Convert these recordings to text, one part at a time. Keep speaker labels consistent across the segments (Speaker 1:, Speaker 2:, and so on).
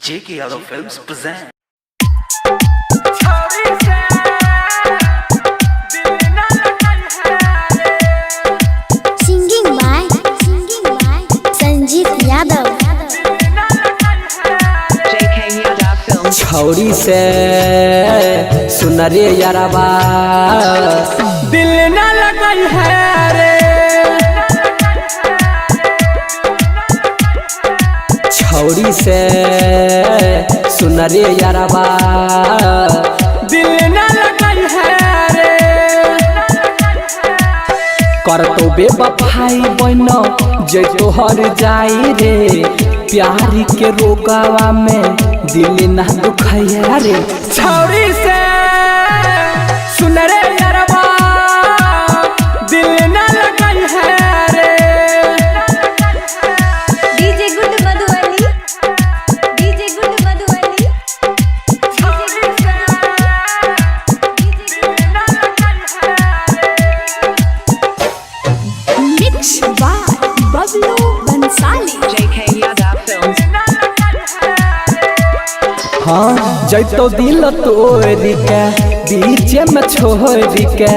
Speaker 1: J.K. Yadav Films present.
Speaker 2: Singing by Sanjeev Yadav.
Speaker 3: J.K. Yadav Films.
Speaker 4: छौरी से सुनरे यारबा दिल न लगई है रे। छौरी से सुनरे यारबा दिल न लगई है रे। कर तो बेवफाई बन जे तोहर जाई रे। प्यारी के रोगावा में दिल न दुखैया रे। छौरी से सुन रे यारबा दिल न लगई है रे।
Speaker 2: DJ Good Madhubani. DJ Good Madhubani.
Speaker 4: छौरी से दिल न लगई है रे।
Speaker 2: Mix by Bablu Bansali.
Speaker 3: J.K. Yadav Films.
Speaker 4: हाँ जैतो दिल तोरी के बीच में छोड़ के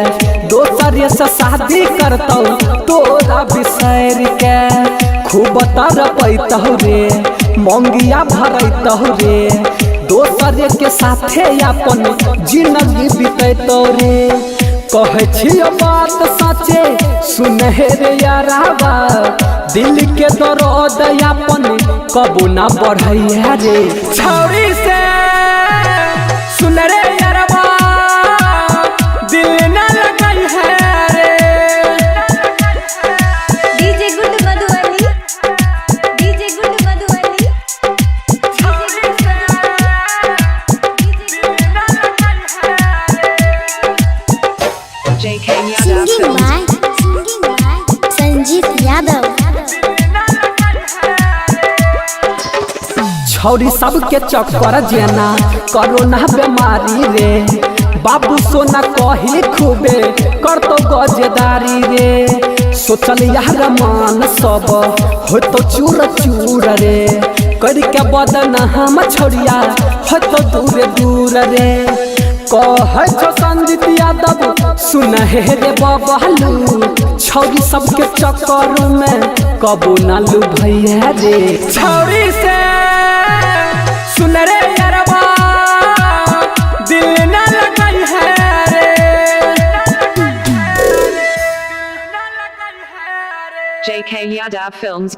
Speaker 4: दोसर से शादी करतौ तोरा बिसर के। खूब तर पैतौ रे मंगिया भरतौ रे। दोसर के साथे अपन जिंदगी बितैतौ रे। कहे छियो बात सचे सुन रे यारबा दिल के दर्द अपन कबू ना बढ़ैया रे। छौरी से सुन रे यारबा दिल न लगई है रे।
Speaker 2: DJ Good Madhubani. DJ Good Madhubani.
Speaker 4: छौरी से दिल न लगई है रे।
Speaker 3: J.K. Yadav
Speaker 2: Singing
Speaker 3: Films.
Speaker 2: by Sanjeev Yadav.
Speaker 4: छौरी सबके चक्कर जेना कोरोना बीमारी रे। बाबू सोना कही खूबे करतो गजेदारी रे। सोचल यार मान सब हो तो चूर चूर रे। करके बदन हम छोड़िया हो तो दूर दूर रे। कहे छो संजीत यादव सुन हे रे बबलू। छौरी सबके चक्कर में कबू ना लू भैया रे। छौरी से सुन रे यारबा दिल न लगई है रे।
Speaker 3: J.K. Yadav Films.